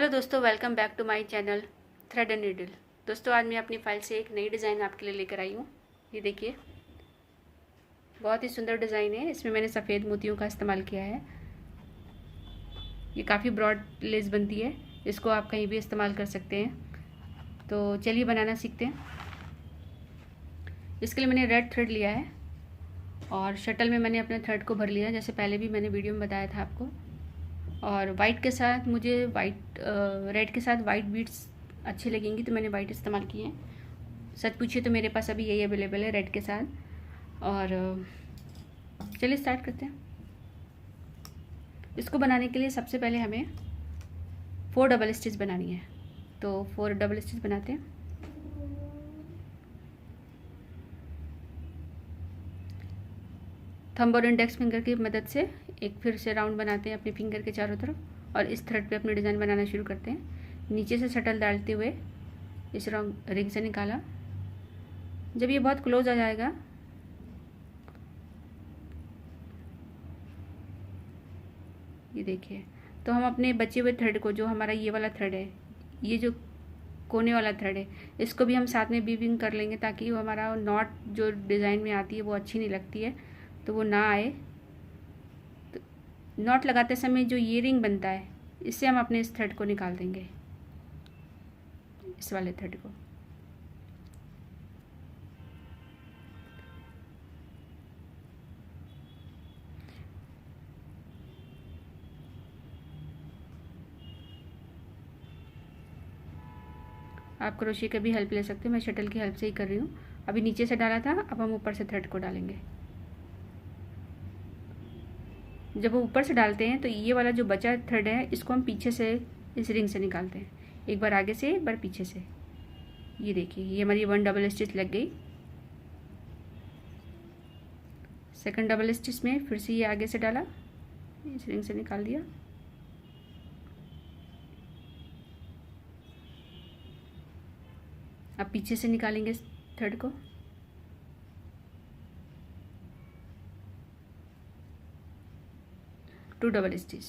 Hello दोस्तों, welcome back to my channel thread and needle. दोस्तों, आज मैं अपनी फाइल से एक नई डिज़ाइन आपके लिए लेकर आई हूँ। ये देखिए, बहुत ही सुंदर डिज़ाइन है। इसमें मैंने सफ़ेद मोतियों का इस्तेमाल किया है। ये काफ़ी ब्रॉड लेस बनती है, इसको आप कहीं भी इस्तेमाल कर सकते हैं। तो चलिए बनाना सीखते हैं। इसके लिए मैंने रेड थ्रेड लिया है और शटल में मैंने अपने थ्रेड को भर लिया, जैसे पहले भी मैंने वीडियो में बताया था आपको। और वाइट के साथ मुझे रेड के साथ वाइट बीड्स अच्छी लगेंगी, तो मैंने वाइट इस्तेमाल किए हैं। सच पूछिए तो मेरे पास अभी यही अवेलेबल है रेड के साथ। और चलिए स्टार्ट करते हैं। इसको बनाने के लिए सबसे पहले हमें 4 डबल स्टिच बनानी है। तो 4 डबल स्टिच बनाते हैं। थंब और इंडेक्स फिंगर की मदद से एक फिर से राउंड बनाते हैं अपने फिंगर के चारों तरफ, और इस थ्रेड पे अपनी डिज़ाइन बनाना शुरू करते हैं। नीचे से शटल डालते हुए इस रिंग से निकाला। जब ये बहुत क्लोज आ जाएगा ये देखिए, तो हम अपने बचे हुए थ्रेड को, जो हमारा ये वाला थ्रेड है, ये जो कोने वाला थ्रेड है, इसको भी हम साथ में वीविंग कर लेंगे, ताकि वो हमारा नॉट जो डिज़ाइन में आती है वो अच्छी नहीं लगती है, तो वो ना आए। तो नॉट लगाते समय जो ये रिंग बनता है, इससे हम अपने इस थ्रेड को निकाल देंगे, इस वाले थ्रेड को। आप क्रोशिया की भी हेल्प ले सकते हैं, मैं शटल की हेल्प से ही कर रही हूँ। अभी नीचे से डाला था, अब हम ऊपर से थ्रेड को डालेंगे। जब वो ऊपर से डालते हैं तो ये वाला जो बचा थ्रेड है, इसको हम पीछे से इस रिंग से निकालते हैं, एक बार आगे से एक बार पीछे से। ये देखिए, ये हमारी 1 डबल स्टिच लग गई। सेकंड डबल स्टिच में फिर से ये आगे से डाला, इस रिंग से निकाल दिया। अब पीछे से निकालेंगे इस थ्रेड को। Two double stitch,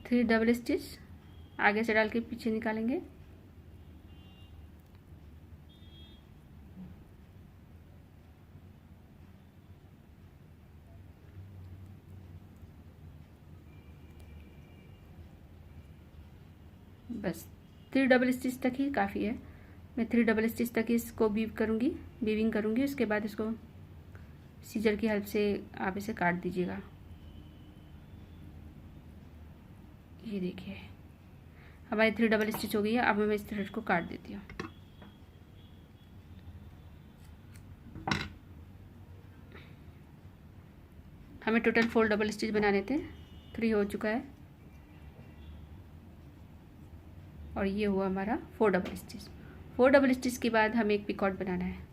3 double stitch आगे से डाल के पीछे निकालेंगे। बस 3 डबल स्टिच तक ही काफ़ी है। मैं 3 डबल स्टिच तक इसको वीविंग करूँगी। उसके बाद इसको सीजर की हेल्प से आप इसे काट दीजिएगा। ये देखिए, हमारी 3 डबल स्टिच हो गई है। अब मैं इस थ्रेड को काट देती हूँ। हमें टोटल 4 डबल स्टिच बनाने थे, 3 हो चुका है, और ये हुआ हमारा 4 डबल स्टिच। 4 डबल स्टिच के बाद हमें एक पिकॉट बनाना है।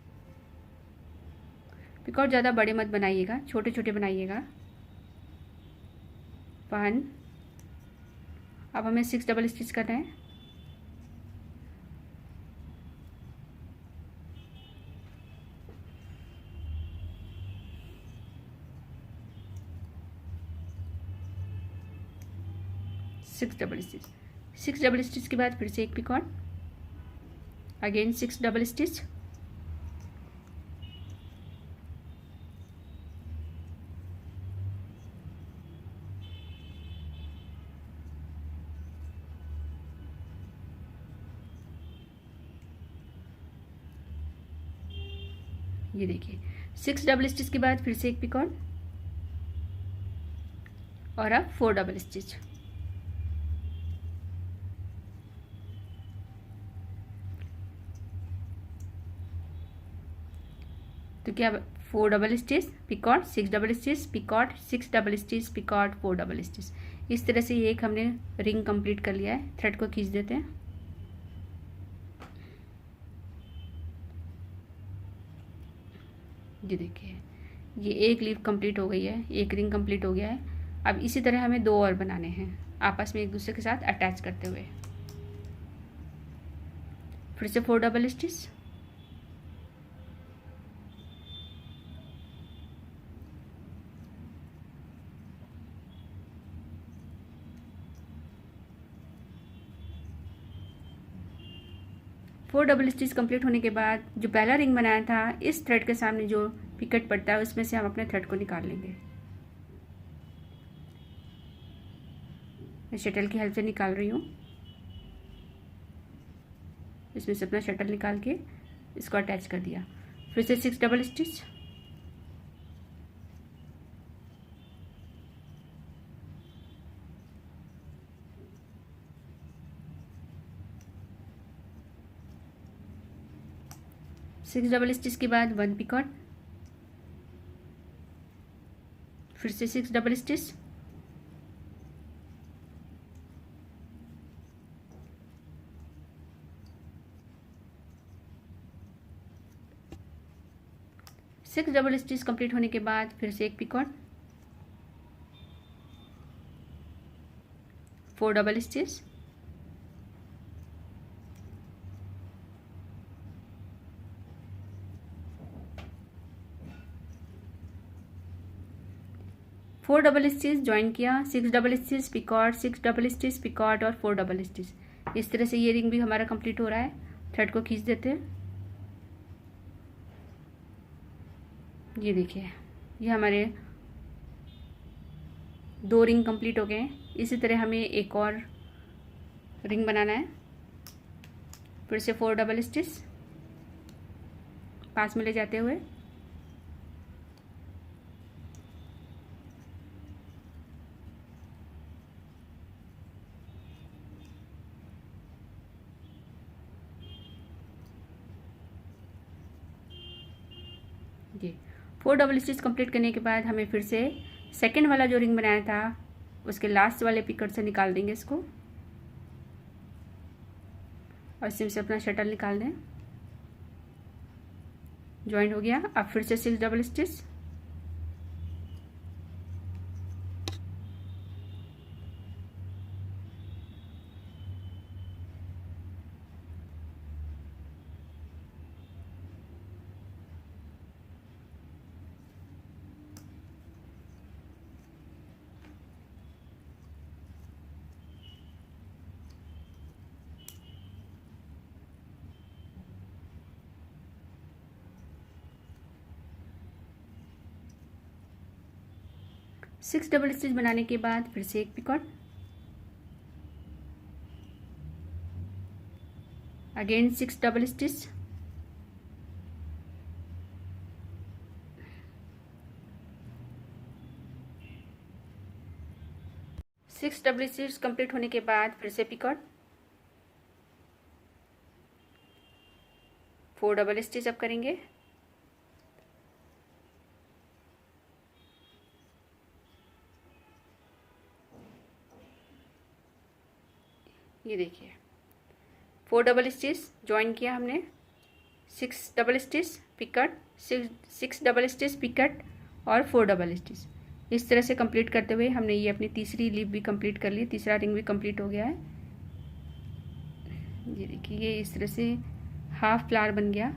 पिकॉट ज़्यादा बड़े मत बनाइएगा, छोटे छोटे बनाइएगा। 1। अब हमें 6 डबल स्टिच करना है। सिक्स डबल स्टिच के बाद फिर से एक पिकॉट, अगेन 6 डबल स्टिच। ये देखिए, 6 डबल स्टिच के बाद फिर से एक पिकॉट, और अब 4 डबल स्टिच। तो क्या, 4 double stitch picot, 6 double stitch picot, 6 double stitch picot, 4 double stitch. इस तरह से ये एक हमने रिंग कंप्लीट कर लिया है। थ्रेड को खींच देते हैं। ये देखिए, ये एक लीफ कंप्लीट हो गई है, एक रिंग कंप्लीट हो गया है। अब इसी तरह हमें 2 और बनाने हैं, आपस में एक दूसरे के साथ अटैच करते हुए। फिर से 4 double stitch, 4 double stitch complete होने के बाद जो पहला रिंग बनाया था, इस थ्रेड के सामने जो पिकेट पड़ता है उसमें से हम अपने थ्रेड को निकाल लेंगे। मैं शटल की हेल्प से निकाल रही हूँ। इसमें से अपना शटल निकाल के इसको अटैच कर दिया। फिर से 6 double stitch, six double stitch के बाद 1 पिकॉट, फिर से 6 double stitch, six double stitch complete होने के बाद फिर से 1 picot, 4 double stitch, four double stitch join किया, 6 double stitch picot, 6 double stitch picot और 4 डबल स्टिच। इस तरह से ये रिंग भी हमारा कंप्लीट हो रहा है। थ्रेड को खींच देते हैं। ये देखिए, ये हमारे 2 रिंग कंप्लीट हो गए हैं। इसी तरह हमें एक और रिंग बनाना है। फिर से 4 डबल स्टिच पास में ले जाते हुए, ये 4 डबल स्टिच कंप्लीट करने के बाद हमें फिर से सेकंड वाला जो रिंग बनाया था उसके लास्ट वाले पिकट से निकाल देंगे इसको, और इसमें से अपना शटल निकाल दें। ज्वाइन हो गया। अब फिर से 6 double stitch, six double stitch बनाने के बाद फिर से 1 picot, again 6 double stitch, six double stitch complete होने के बाद फिर से पिकॉट, 4 डबल स्टिच अब करेंगे। ये देखिए, 4 डबल स्टिच ज्वाइन किया हमने, 6 double stitch picket, 6 double stitch picket और 4 डबल स्टिच। इस तरह से कंप्लीट करते हुए हमने ये अपनी तीसरी लीफ भी कंप्लीट कर ली, तीसरा रिंग भी कंप्लीट हो गया है। ये देखिए, ये इस तरह से हाफ फ्लावर बन गया।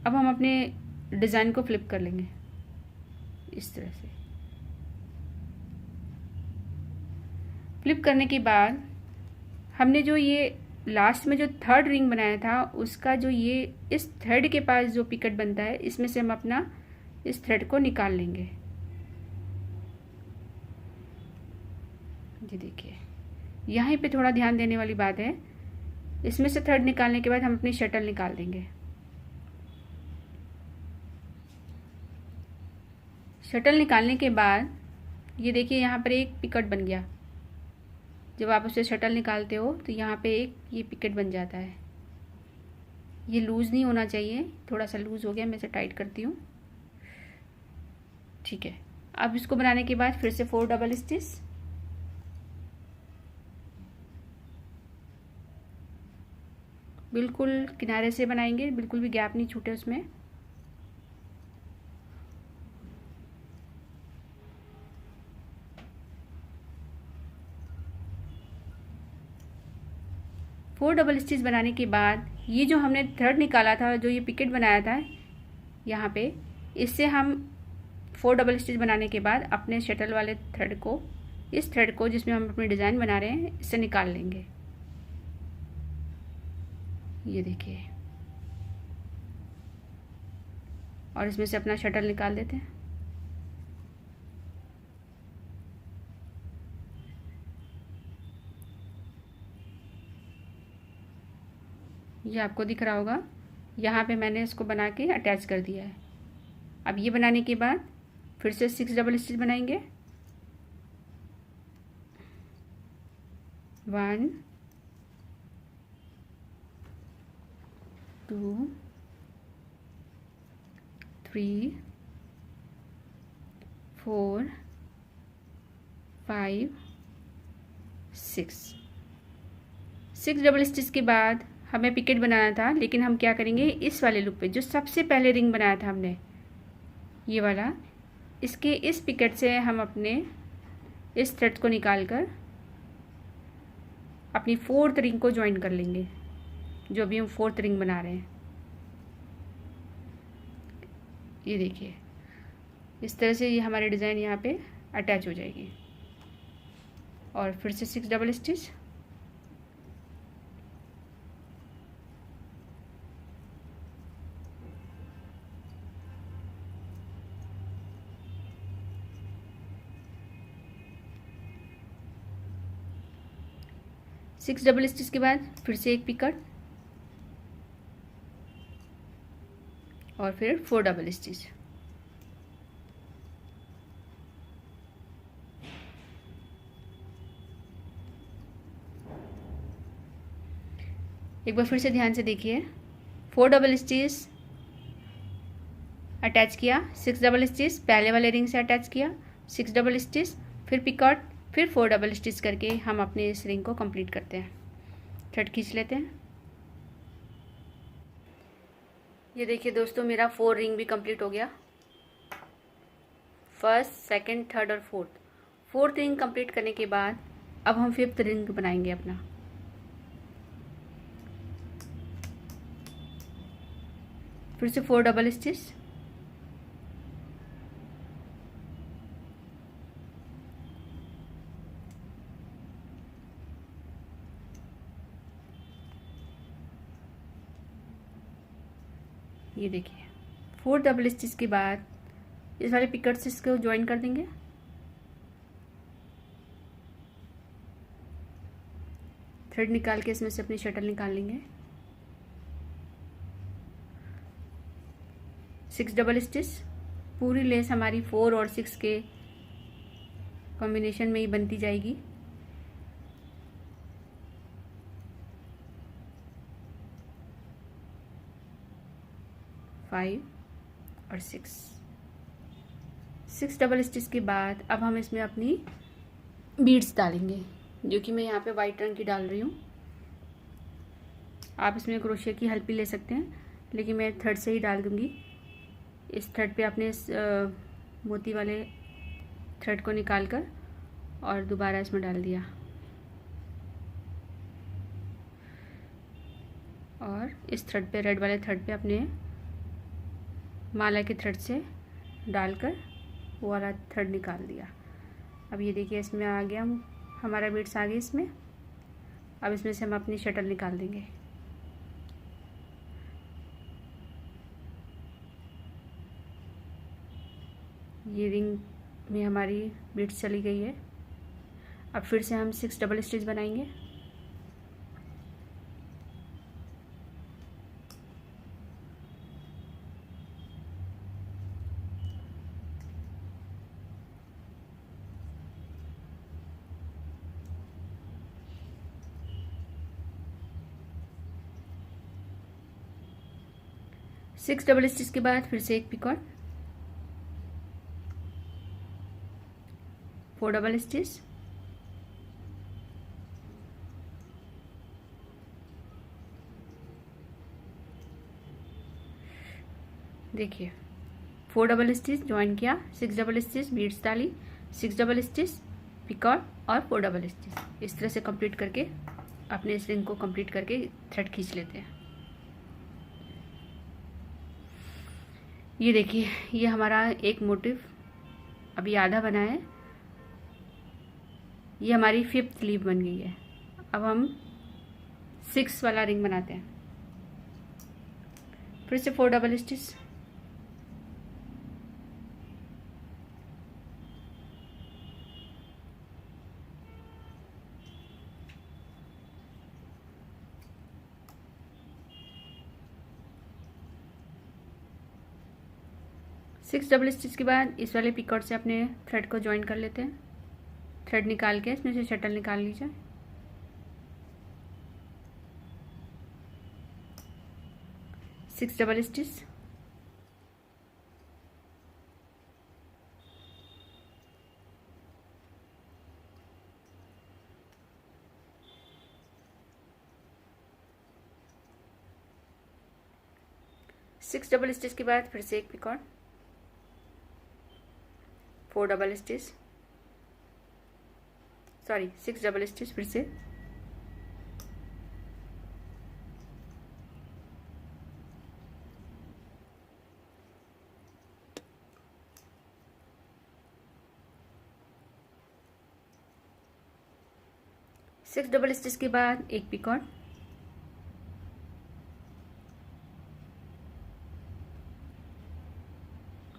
अब हम अपने डिज़ाइन को फ्लिप कर लेंगे इस तरह से। फ्लिप करने के बाद हमने जो ये लास्ट में जो थर्ड रिंग बनाया था उसका जो ये इस थ्रेड के पास जो पिकट बनता है, इसमें से हम अपना इस थ्रेड को निकाल लेंगे। ये देखिए, यहाँ पे थोड़ा ध्यान देने वाली बात है, इसमें से थ्रेड निकालने के बाद हम अपनी शटल निकाल देंगे। शटल निकालने के बाद ये देखिए, यहाँ पर एक पिकट बन गया। जब आप उसे शटल निकालते हो तो यहाँ पे एक ये पिकेट बन जाता है। ये लूज़ नहीं होना चाहिए, थोड़ा सा लूज़ हो गया, मैं इसे टाइट करती हूँ। ठीक है। अब इसको बनाने के बाद फिर से 4 डबल स्टिच, बिल्कुल किनारे से बनाएंगे, बिल्कुल भी गैप नहीं छूटे उसमें। फोर डबल स्टिच बनाने के बाद ये जो हमने थ्रेड निकाला था, जो ये पिकेट बनाया था यहाँ पे, इससे हम 4 डबल स्टिच बनाने के बाद अपने शटल वाले थ्रेड को, इस थ्रेड को जिसमें हम अपनी डिज़ाइन बना रहे हैं, इससे निकाल लेंगे। ये देखिए, और इसमें से अपना शटल निकाल देते हैं। ये आपको दिख रहा होगा, यहाँ पे मैंने इसको बना के अटैच कर दिया है। अब ये बनाने के बाद फिर से 6 डबल स्टिच बनाएंगे। 1 2 3 4 5 6 डबल स्टिच के बाद हमें पिकेट बनाना था, लेकिन हम क्या करेंगे, इस वाले लूप पे जो सबसे पहले रिंग बनाया था हमने, ये वाला, इसके इस पिकेट से हम अपने इस थ्रेड को निकालकर अपनी 4th रिंग को ज्वाइन कर लेंगे, जो अभी हम 4th रिंग बना रहे हैं। ये देखिए, इस तरह से ये हमारी डिज़ाइन यहाँ पे अटैच हो जाएगी। और फिर से 6 double stitch, six double stitch के बाद फिर से एक पिकट और फिर 4 डबल स्टिच। एक बार फिर से ध्यान से देखिए, 4 डबल स्टिच अटैच किया, 6 डबल स्टिच पहले वाले रिंग से अटैच किया, 6 डबल स्टिच, फिर पिकॉट, फिर 4 डबल स्टिच करके हम अपने इस रिंग को कंप्लीट करते हैं। थ्रेड खींच लेते हैं। ये देखिए दोस्तों, मेरा 4 रिंग भी कंप्लीट हो गया, फर्स्ट, सेकंड, थर्ड और फोर्थ रिंग कंप्लीट करने के बाद अब हम 5th रिंग बनाएंगे अपना। फिर से 4 डबल स्टिच, ये देखिए 4 डबल स्टिच के बाद इस वाले पिकट से इसको ज्वाइन कर देंगे। थ्रेड निकाल के इसमें से अपनी शटल निकाल लेंगे। 6 डबल स्टिच, पूरी लेस हमारी 4 और 6 के कॉम्बिनेशन में ही बनती जाएगी। फाइव और 6 डबल स्टिच के बाद अब हम इसमें अपनी बीड्स डालेंगे, जो कि मैं यहाँ पे वाइट रंग की डाल रही हूँ। आप इसमें क्रोशिया की हेल्प भी ले सकते हैं, लेकिन मैं थ्रेड से ही डाल दूँगी। इस थ्रेड पे अपने इस मोती वाले थ्रेड को निकाल कर और दोबारा इसमें डाल दिया, और इस थ्रेड पे, रेड वाले थ्रेड पे अपने माला के थ्रेड से डालकर वो वाला थ्रेड निकाल दिया। अब ये देखिए, इसमें आ गया, हमारा बीड्स आ गई इसमें। अब इसमें से हम अपनी शटल निकाल देंगे। ये रिंग में हमारी बीड्स चली गई है। अब फिर से हम 6 डबल स्टिच बनाएंगे। सिक्स डबल स्टिच के बाद फिर से एक पिकॉट, 4 डबल स्टिच, देखिए 4 डबल स्टिच ज्वाइन किया, 6 डबल स्टिच बीड्स डाली, 6 डबल स्टिच पिकॉट और 4 डबल स्टिच। इस तरह से कंप्लीट करके अपने इस रिंग को कंप्लीट करके थ्रेड खींच लेते हैं। ये देखिए, ये हमारा एक मोटिव अभी आधा बना है। ये हमारी 5th लीव बन गई है। अब हम 6 वाला रिंग बनाते हैं। फिर से 4 double stitch, six double stitch के बाद इस वाले पिकॉट से अपने थ्रेड को ज्वाइन कर लेते हैं। थ्रेड निकाल के इसमें से शटल निकाल लीजिए। Six double stitch, six double stitch के बाद फिर से एक picot, 4 double stitch, sorry 6 double stitch, फिर से सिक्स डबल स्टिच के बाद एक पिकॉट,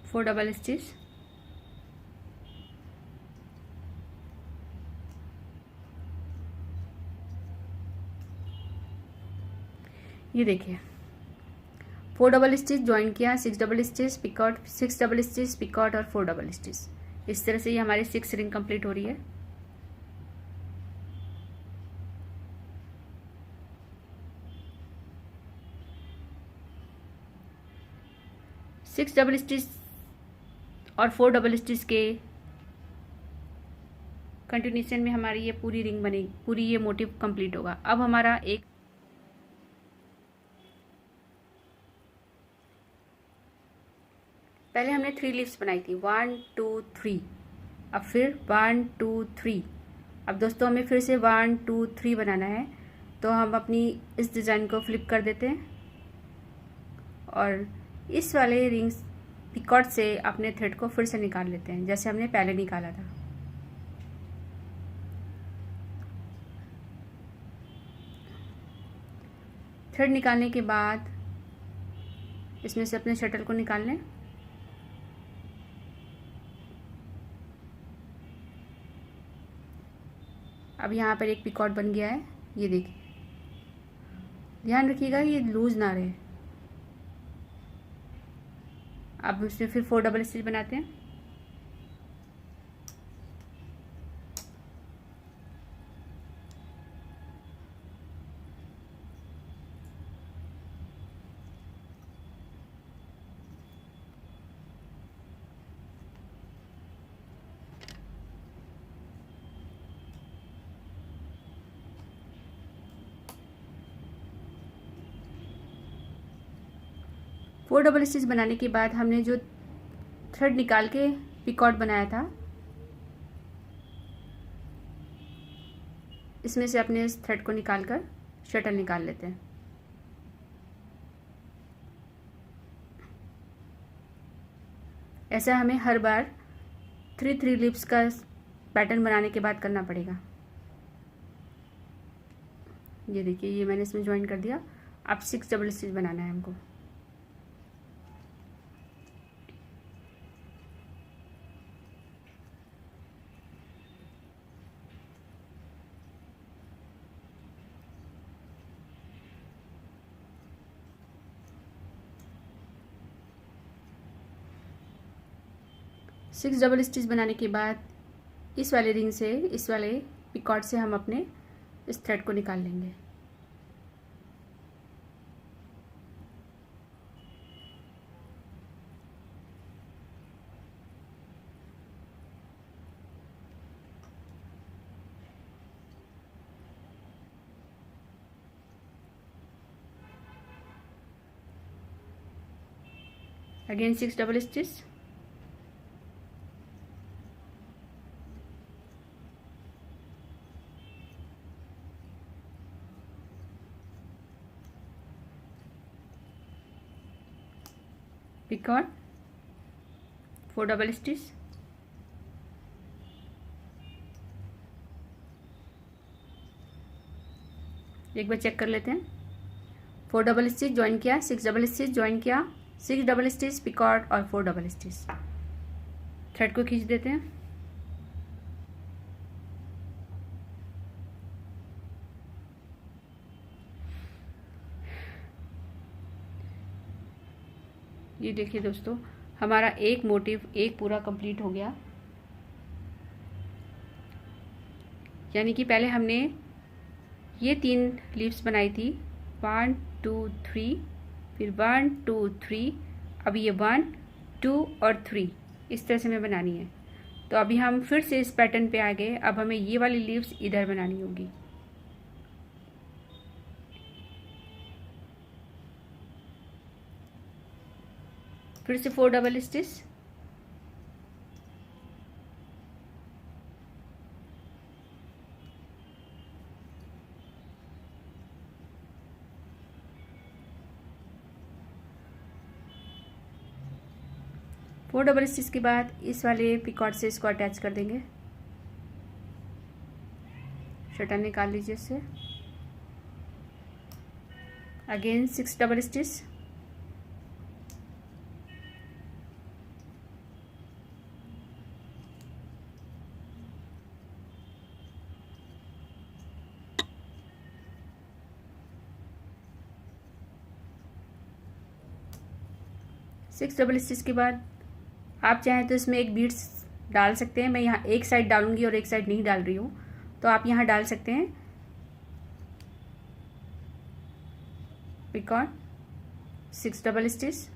4 डबल स्टिच, ये देखिए 4 डबल स्टिच ज्वाइन किया, 6 double stitch picot, 6 double stitch picot और 4 डबल स्टिच। इस तरह से ये हमारी 6 रिंग कंप्लीट हो रही है। सिक्स डबल स्टिच और 4 डबल स्टिच के कंटिन्यूशन में हमारी ये पूरी रिंग बनेगी, पूरी ये मोटिव कंप्लीट होगा। अब हमारा एक पहले हमने 3 लीव्स बनाई थी, 1 2 3, अब फिर 1 2 3। अब दोस्तों हमें फिर से 1 2 3 बनाना है, तो हम अपनी इस डिज़ाइन को फ्लिप कर देते हैं और इस वाले रिंग्स पिकॉट से अपने थ्रेड को फिर से निकाल लेते हैं जैसे हमने पहले निकाला था। थ्रेड निकालने के बाद इसमें से अपने शटल को निकाल लें। अब यहाँ पर एक पिकॉट बन गया है, ये देखिए, ध्यान रखिएगा ये लूज ना रहे। अब इसमें फिर 4 डबल स्टिच बनाते हैं। फोर डबल स्टिच बनाने के बाद हमने जो थ्रेड निकाल के पिकॉट बनाया था, इसमें से अपने इस थ्रेड को निकालकर शटल निकाल लेते हैं। ऐसा हमें हर बार 3 लीव्स का पैटर्न बनाने के बाद करना पड़ेगा। ये देखिए, ये मैंने इसमें ज्वाइन कर दिया। अब 6 डबल स्टिच बनाना है हमको। सिक्स डबल स्टिच बनाने के बाद इस वाले रिंग से, इस वाले पिकॉट से हम अपने इस थ्रेड को निकाल लेंगे। Again 6 double stitch, picot, 4 double stitch, एक बार चेक कर लेते हैं। 4 डबल स्टिच ज्वाइन किया, 6 डबल स्टिच ज्वाइन किया, 6 डबल स्टिच पिकॉट और 4 डबल स्टिच। थ्रेड को खींच देते हैं। ये देखिए दोस्तों, हमारा एक मोटिव एक पूरा कंप्लीट हो गया। यानी कि पहले हमने ये 3 लीव्स बनाई थी, 1 2 3, फिर 1 2 3, अब ये 1 2 और 3 इस तरह से हमें बनानी है। तो अभी हम फिर से इस पैटर्न पे आ गए। अब हमें ये वाली लीव्स इधर बनानी होगी। फिर से 4 double stitch, four double stitch के बाद इस वाले पिकॉट से इसको अटैच कर देंगे। शटन निकाल लीजिए इससे। Again 6 double stitch, six double stitch के बाद आप चाहें तो इसमें एक बीड्स डाल सकते हैं। मैं यहाँ एक साइड डालूंगी और एक साइड नहीं डाल रही हूँ, तो आप यहाँ डाल सकते हैं। पिकॉट 6 डबल स्टिच,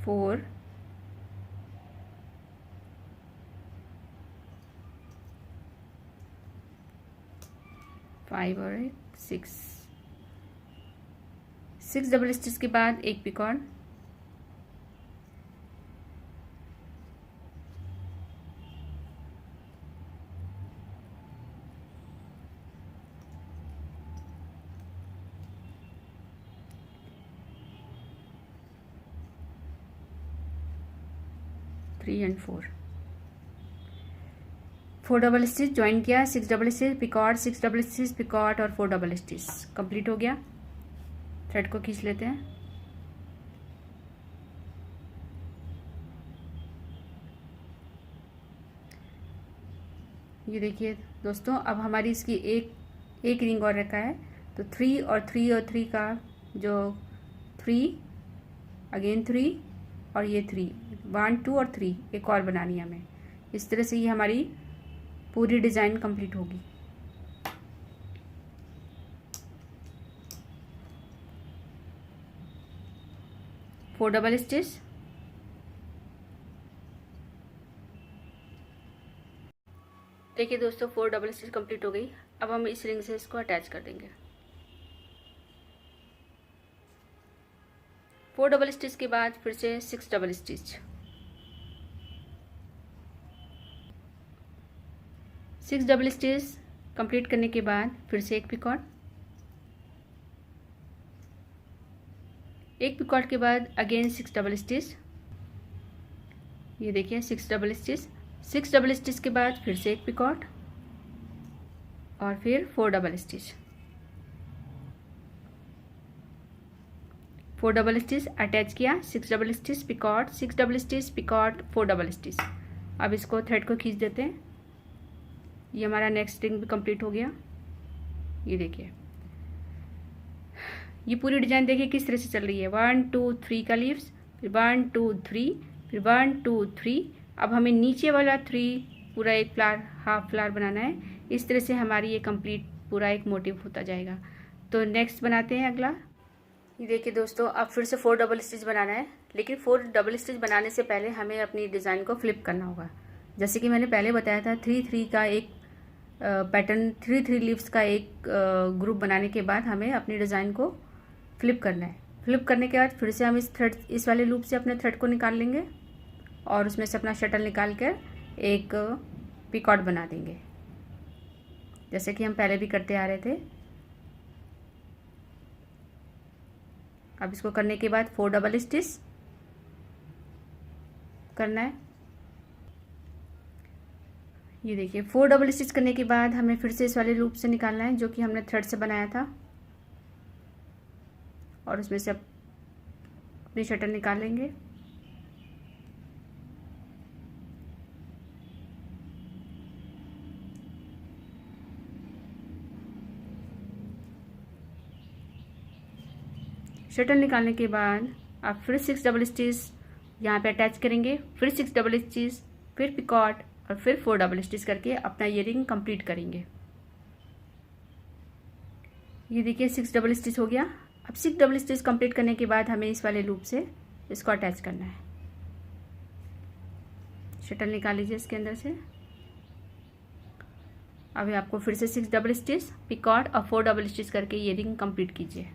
फोर, 5 और 6, 6 डबल स्टिच के बाद एक picot, three and four double stitch join किया, 6 double stitch picot, 6 double stitch picot और 4 डबल स्टिच कंप्लीट हो गया। थ्रेड को खींच लेते हैं। ये देखिए दोस्तों, अब हमारी इसकी एक रिंग और रखा है, तो 3 और 3 और 3 का जो 3 अगेन 3 और ये 3, 1 2 और 3 एक और बनानी है हमें। इस तरह से ये हमारी पूरी डिज़ाइन कंप्लीट होगी। फोर डबल स्टिच, देखिए दोस्तों 4 डबल स्टिच कंप्लीट हो गई। अब हम इस रिंग से इसको अटैच कर देंगे। 4 डबल स्टिच के बाद फिर से 6 double stitch, 6 double stitch complete करने के बाद फिर से एक पिकॉट, एक पिकॉट के बाद अगेन 6 डबल स्टिच। ये देखिए 6 डबल स्टिच, 6 डबल स्टिच के बाद फिर से एक पिकॉट और फिर 4 double stitch, 4 double stitch attach किया, 6 double stitch picot, 6 double stitch picot, 4 double stitch. अब इसको थ्रेड को खींच देते हैं। ये हमारा नेक्स्ट रिंग भी कंप्लीट हो गया। ये देखिए, ये पूरी डिजाइन देखिए किस तरह से चल रही है। 1 2 3 का लीव्स, फिर 1 2 3, फिर 1 2 3। अब हमें नीचे वाला 3 पूरा एक फ्लावर, हाफ फ्लावर बनाना है। इस तरह से हमारी ये कंप्लीट पूरा एक मोटिव होता जाएगा। तो नेक्स्ट बनाते हैं अगला। ये देखिए दोस्तों, अब फिर से 4 डबल स्टिच बनाना है, लेकिन 4 डबल स्टिच बनाने से पहले हमें अपनी डिज़ाइन को फ्लिप करना होगा। जैसे कि मैंने पहले बताया था, 3 का एक पैटर्न, 3 लीव्स का एक ग्रुप बनाने के बाद हमें अपनी डिज़ाइन को फ्लिप करना है। फ्लिप करने के बाद फिर से हम इस वाले लूप से अपने थ्रेड को निकाल लेंगे और उसमें से अपना शटल निकाल कर एक पिकॉट बना देंगे, जैसे कि हम पहले भी करते आ रहे थे। अब इसको करने के बाद 4 डबल स्टिच, करना है। ये देखिए 4 डबल स्टिच करने के बाद हमें फिर से इस वाले लूप से निकालना है जो कि हमने थ्रेड से बनाया था, और उसमें से अपनी शटल निकाल लेंगे। शटल निकालने के बाद आप फिर 6 डबल स्टिच यहाँ पे अटैच करेंगे, फिर 6 डबल स्टिच, फिर पिकॉट और फिर 4 डबल स्टिच करके अपना ईयरिंग कंप्लीट करेंगे। ये देखिए 6 डबल स्टिच हो गया। अब 6 डबल स्टिच कंप्लीट करने के बाद हमें इस वाले लूप से इसको अटैच करना है। शटल निकाल लीजिए इसके अंदर से। अभी आपको फिर से 6 डबल स्टिच, पिकॉट और 4 डबल स्टिच करके ईयरिंग कंप्लीट कीजिए।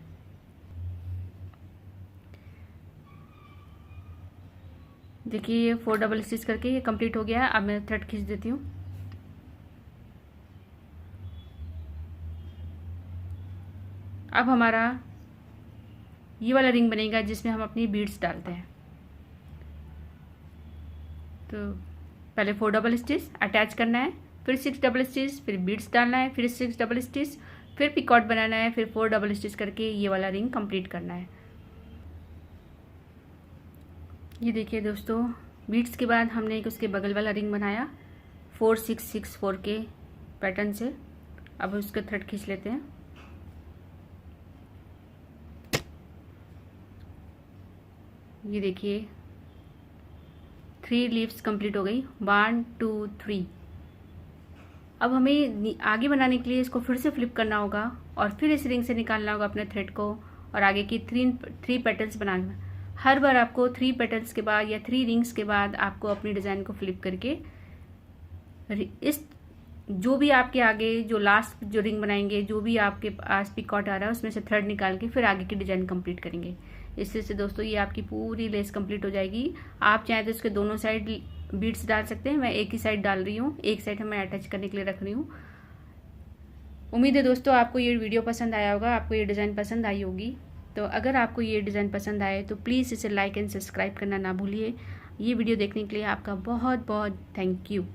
देखिए ये 4 डबल स्टिच करके ये कंप्लीट हो गया है। अब मैं थ्रेड खींच देती हूँ। अब हमारा ये वाला रिंग बनेगा जिसमें हम अपनी बीड्स डालते हैं। तो पहले 4 डबल स्टिच अटैच करना है, फिर 6 डबल स्टिच, फिर बीड्स डालना है, फिर 6 डबल स्टिच, फिर पिकॉट बनाना है, फिर 4 डबल स्टिच करके ये वाला रिंग कंप्लीट करना है। ये देखिए दोस्तों, बीड्स के बाद हमने एक उसके बगल वाला रिंग बनाया 4664 के पैटर्न से। अब उसका थ्रेड खींच लेते हैं। ये देखिए 3 लीव्स कंप्लीट हो गई, 1 2 3। अब हमें आगे बनाने के लिए इसको फिर से फ्लिप करना होगा और फिर इस रिंग से निकालना होगा अपने थ्रेड को और आगे की 3 पेटल्स बनाना। हर बार आपको 3 पेटल्स के बाद या 3 रिंग्स के बाद आपको अपनी डिज़ाइन को फ्लिप करके इस जो भी आपके आगे जो लास्ट जो रिंग बनाएंगे, जो भी आपके पास पिकॉट आ रहा है उसमें से थ्रेड निकाल के फिर आगे की डिज़ाइन कंप्लीट करेंगे। इससे से दोस्तों ये आपकी पूरी लेस कंप्लीट हो जाएगी। आप चाहें तो इसके दोनों साइड बीड्स डाल सकते हैं। मैं एक ही साइड डाल रही हूँ, एक साइड मैं अटैच करने के लिए रख रही हूँ। उम्मीद है दोस्तों आपको ये वीडियो पसंद आया होगा, आपको ये डिज़ाइन पसंद आई होगी। तो अगर आपको ये डिज़ाइन पसंद आए तो प्लीज़ इसे लाइक एंड सब्सक्राइब करना ना भूलिए। ये वीडियो देखने के लिए आपका बहुत बहुत थैंक यू।